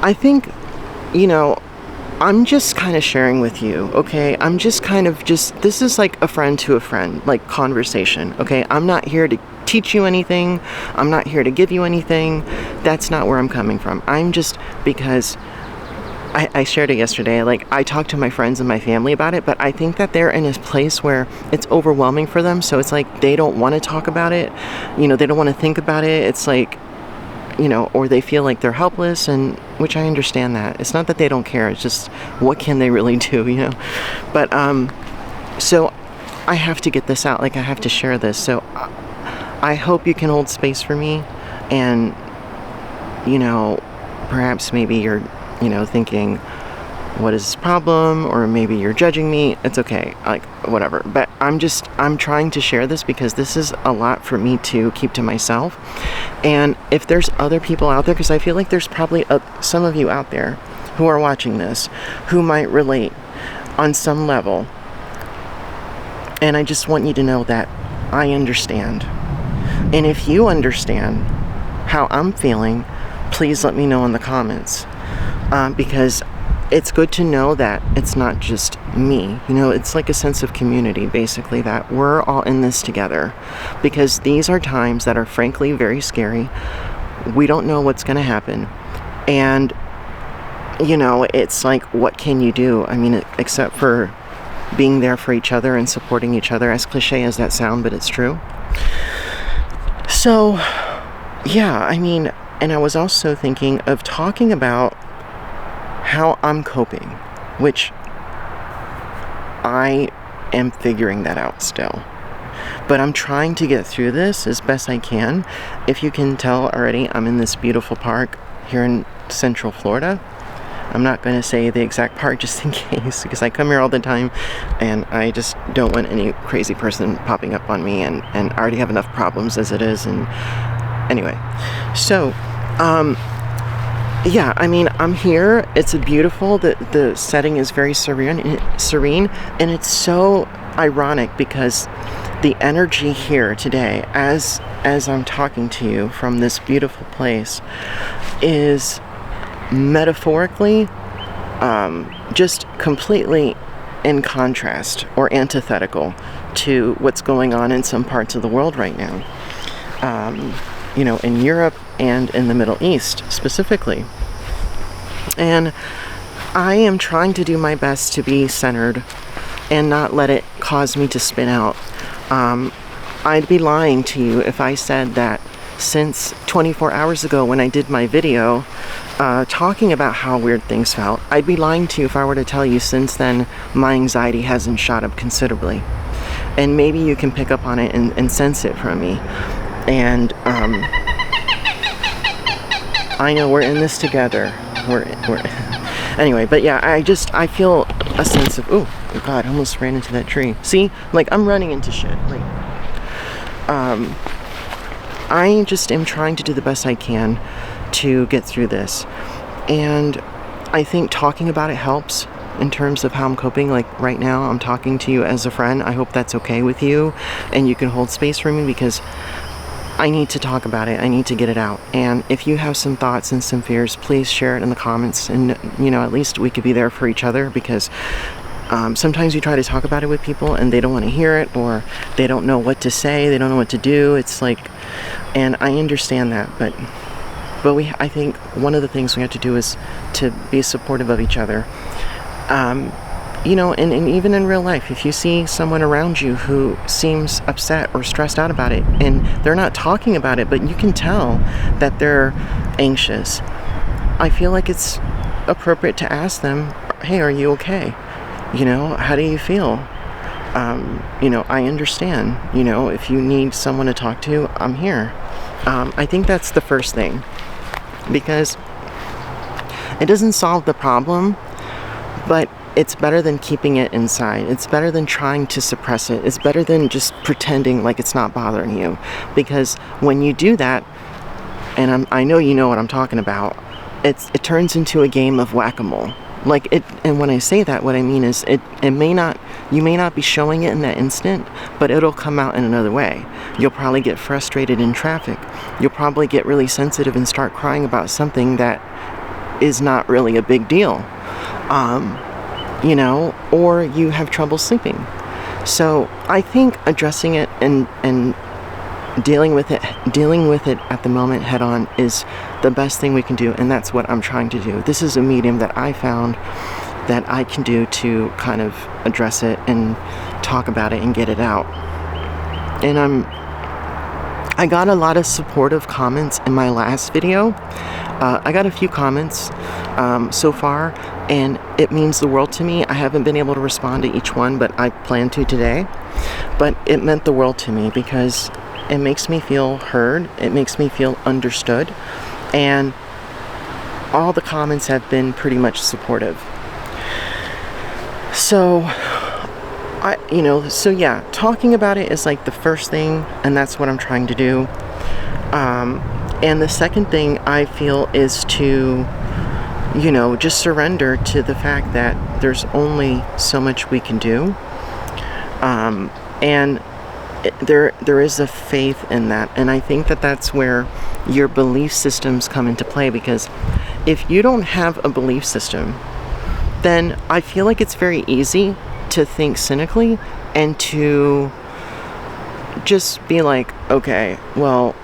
I think, you know, I'm just kind of sharing with you, okay? I'm just kind of this is like a friend to a friend, like conversation, okay? I'm not here to teach you anything. I'm not here to give you anything. That's not where I'm coming from. I'm just, because I shared it yesterday, like I talked to my friends and my family about it, but I think that they're in a place where it's overwhelming for them. So it's like they don't want to talk about it. You know, they don't want to think about it. It's like, you know, or they feel like they're helpless, and which I understand that. It's not that they don't care. It's just, what can they really do, you know? But, so I have to get this out. Like, I have to share this. So I hope you can hold space for me. And, you know, perhaps maybe you're, you know, thinking, what is this problem? Or maybe you're judging me. It's okay, like, whatever. But I'm trying to share this because this is a lot for me to keep to myself. And if there's other people out there, because I feel like there's probably some of you out there who are watching this who might relate on some level. And I just want you to know that I understand. And if you understand how I'm feeling, please let me know in the comments. Because it's good to know that it's not just me. You know, it's like a sense of community, basically, that we're all in this together. Because these are times that are frankly very scary. We don't know what's going to happen. And, you know, it's like, what can you do? I mean, except for being there for each other and supporting each other, as cliche as that sounds, but it's true. So, yeah, I mean, and I was also thinking of talking about how I'm coping, which I am figuring that out still. But I'm trying to get through this as best I can. If you can tell already, I'm in this beautiful park here in Central Florida. I'm not going to say the exact park just in case, because I come here all the time and I just don't want any crazy person popping up on me, and I already have enough problems as it is. And anyway, so yeah, I mean, I'm here. It's a beautiful, the setting is very serene, and it's so ironic because the energy here today, as I'm talking to you from this beautiful place, is metaphorically just completely in contrast or antithetical to what's going on in some parts of the world right now. You know, in Europe and in the Middle East specifically. And I am trying to do my best to be centered and not let it cause me to spin out. I'd be lying to you if I said that since 24 hours ago when I did my video talking about how weird things felt, I'd be lying to you if I were to tell you since then my anxiety hasn't shot up considerably. And maybe you can pick up on it and sense it from me. And I know we're in this together. We're anyway, but yeah, I feel a sense of, oh God, I almost ran into that tree. See, like, I'm running into shit. Like, I just am trying to do the best I can to get through this. And I think talking about it helps in terms of how I'm coping. Like, right now, I'm talking to you as a friend. I hope that's okay with you and you can hold space for me, because I need to talk about it. I need to get it out. And if you have some thoughts and some fears, please share it in the comments. And, you know, at least we could be there for each other, because sometimes you try to talk about it with people and they don't want to hear it, or they don't know what to say. They don't know what to do. It's like, and I understand that, but I think one of the things we have to do is to be supportive of each other. You know, and even in real life, if you see someone around you who seems upset or stressed out about it, and they're not talking about it, but you can tell that they're anxious, I feel like it's appropriate to ask them, hey, are you okay? You know, how do you feel? You know, I understand. You know, if you need someone to talk to, I'm here. I think that's the first thing, because it doesn't solve the problem, but it's better than keeping it inside. It's better than trying to suppress it. It's better than just pretending like it's not bothering you. Because when you do that, and I know you know what I'm talking about, it turns into a game of whack-a-mole. Like it, and when I say that, what I mean is you may not be showing it in that instant, but it'll come out in another way. You'll probably get frustrated in traffic. You'll probably get really sensitive and start crying about something that is not really a big deal, or you have trouble sleeping. So I think addressing it and dealing with it at the moment head on is the best thing we can do, and that's what I'm trying to do. This is a medium that I found that I can do to kind of address it and talk about it and get it out. And I got a lot of supportive comments in my last video. I got a few comments so far, and it means the world to me. I haven't been able to respond to each one, but I plan to today. But it meant the world to me because it makes me feel heard. It makes me feel understood. And all the comments have been pretty much supportive. So, talking about it is like the first thing, and that's what I'm trying to do. And the second thing I feel is to, just surrender to the fact that there's only so much we can do. And there is a faith in that. And I think that that's where your belief systems come into play, because if you don't have a belief system, then I feel like it's very easy to think cynically and to just be like, okay, well,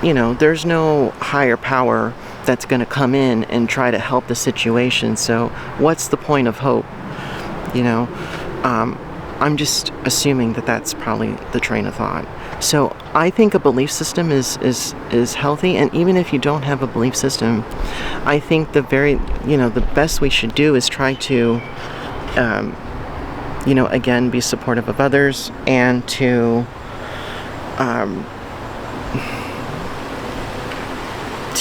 there's no higher power that's going to come in and try to help the situation, so what's the point of hope? I'm just assuming that that's probably the train of thought. So I think a belief system is healthy, and even if you don't have a belief system, I think the best we should do is try to, again, be supportive of others, and to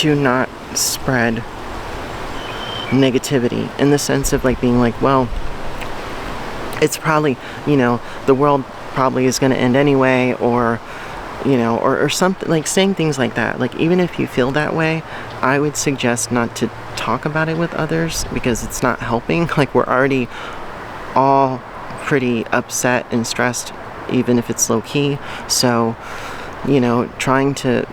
not spread negativity in the sense of like being like, well, it's probably, the world probably is going to end anyway, or something, like saying things like that. Like, even if you feel that way, I would suggest not to talk about it with others, because it's not helping. Like, we're already all pretty upset and stressed, even if it's low key. So, trying to,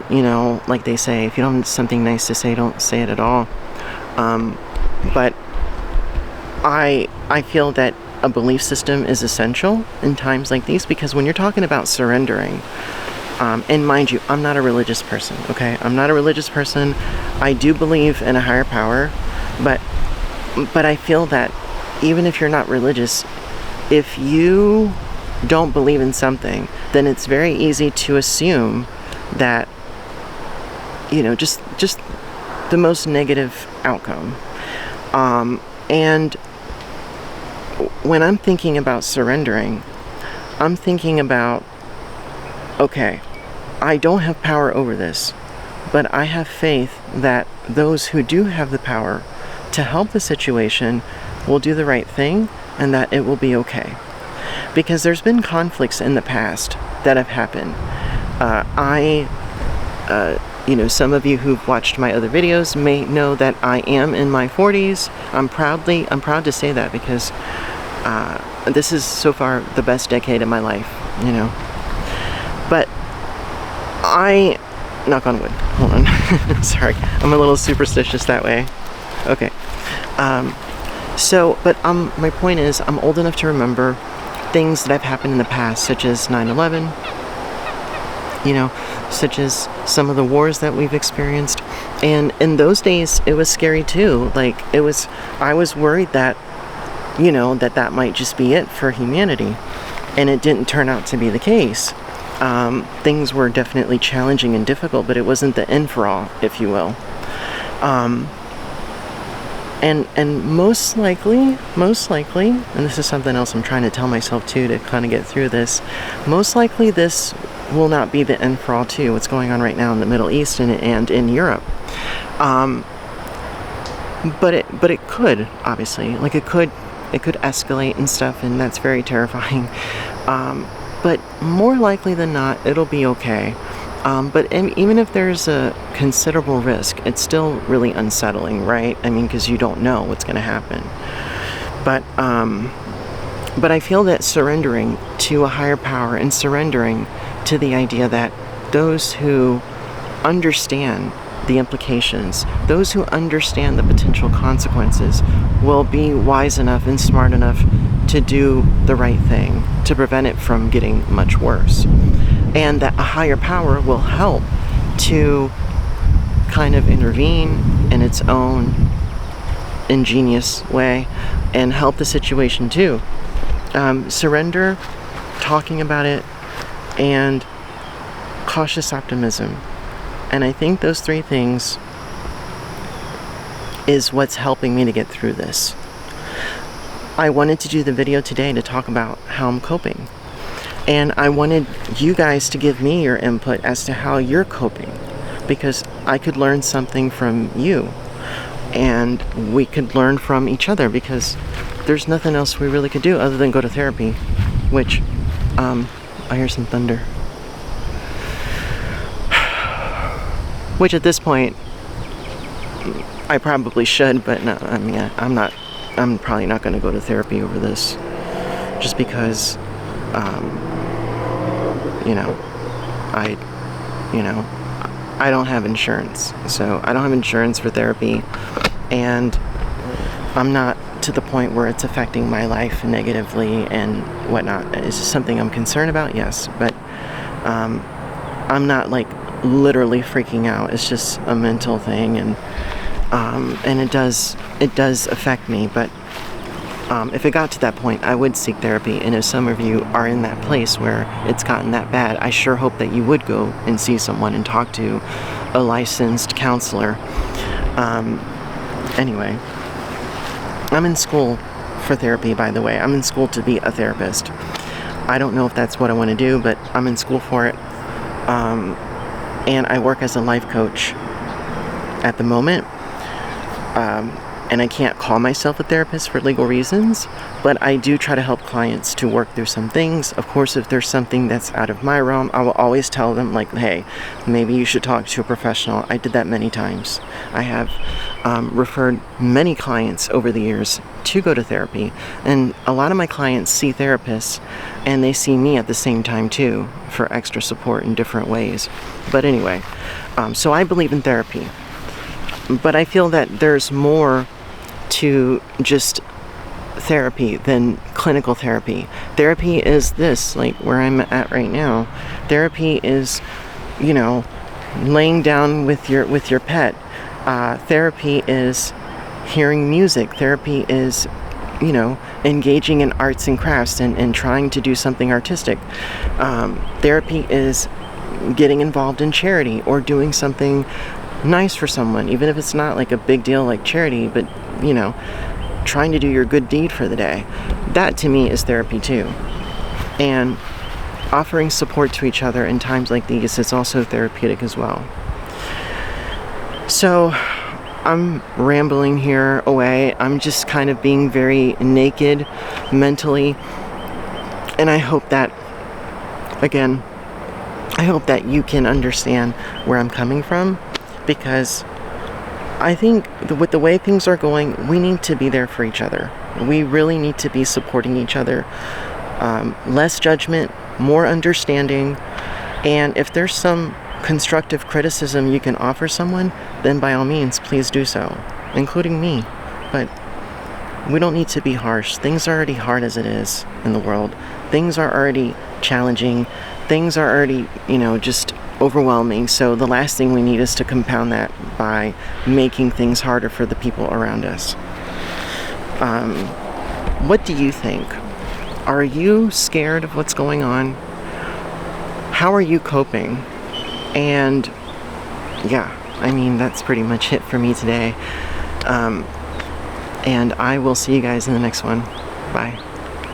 like they say, if you don't have something nice to say, don't say it at all. But I feel that a belief system is essential in times like these, because when you're talking about surrendering, and mind you, I'm not a religious person, okay? I'm not a religious person. I do believe in a higher power, but I feel that even if you're not religious, if you don't believe in something, then it's very easy to assume that, just the most negative outcome. And when I'm thinking about surrendering, I'm thinking about, okay, I don't have power over this, but I have faith that those who do have the power to help the situation will do the right thing, and that it will be okay. Because there's been conflicts in the past that have happened. Some of you who've watched my other videos may know that I am in my 40s. I'm proud to say that, because this is so far the best decade of my life, But knock on wood, hold on. Sorry, I'm a little superstitious that way. Okay. My point is, I'm old enough to remember things that have happened in the past, such as 9/11, such as some of the wars that we've experienced. And in those days, it was scary too. Like, I was worried that, that might just be it for humanity. And it didn't turn out to be the case. Things were definitely challenging and difficult, but it wasn't the end for all, if you will. And most likely, and this is something else I'm trying to tell myself too, to kind of get through this, most likely this will not be the end for all too, what's going on right now in the Middle East and in Europe. But it could, obviously, like it could escalate and stuff, and that's very terrifying. But more likely than not, it'll be okay. But even if there's a considerable risk, it's still really unsettling, right? I mean, because you don't know what's going to happen. But I feel that surrendering to a higher power and surrendering to the idea that those who understand the implications. Those who understand the potential consequences will be wise enough and smart enough to do the right thing to prevent it from getting much worse. And that a higher power will help to kind of intervene in its own ingenious way and help the situation too. Surrender, talking about it, and cautious optimism. And I think those three things is what's helping me to get through this. I wanted to do the video today to talk about how I'm coping. And I wanted you guys to give me your input as to how you're coping, because I could learn something from you and we could learn from each other, because there's nothing else we really could do other than go to therapy, which I hear some thunder. Which at this point I probably should, but no, I mean, I'm probably not going to go to therapy over this, just because I don't have insurance. So I don't have insurance for therapy, and I'm not to the point where it's affecting my life negatively and whatnot. Is this something I'm concerned about? Yes, but I'm not like literally freaking out. It's just a mental thing, and it does affect me. But if it got to that point, I would seek therapy. And if some of you are in that place where it's gotten that bad, I sure hope that you would go and see someone and talk to a licensed counselor. Anyway, I'm in school for therapy, by the way. I'm in school to be a therapist. I don't know if that's what I want to do, but I'm in school for it. And I work as a life coach at the moment. And I can't call myself a therapist for legal reasons, but I do try to help clients to work through some things. Of course, if there's something that's out of my realm, I will always tell them, like, hey, maybe you should talk to a professional. I did that many times. I have referred many clients over the years to go to therapy, and a lot of my clients see therapists, and they see me at the same time too, for extra support in different ways. But anyway, so I believe in therapy, but I feel that there's more to just therapy than clinical therapy. Therapy is this, like where I'm at right now. Therapy is, laying down with your pet. Therapy is hearing music. Therapy is, engaging in arts and crafts and trying to do something artistic. Therapy is getting involved in charity or doing something nice for someone, even if it's not like a big deal like charity, but trying to do your good deed for the day. That to me is therapy too. And offering support to each other in times like these is also therapeutic as well. So I'm rambling here away. I'm just kind of being very naked mentally, and I hope that you can understand where I'm coming from, because I think with the way things are going, we need to be there for each other. We really need to be supporting each other. Less judgment, more understanding, and if there's some constructive criticism you can offer someone, then by all means, please do so, including me. But we don't need to be harsh. Things are already hard as it is in the world. Things are already challenging. Things are already, just overwhelming. So the last thing we need is to compound that by making things harder for the people around us. What do you think? Are you scared of what's going on? How are you coping? And that's pretty much it for me today. And I will see you guys in the next one. Bye.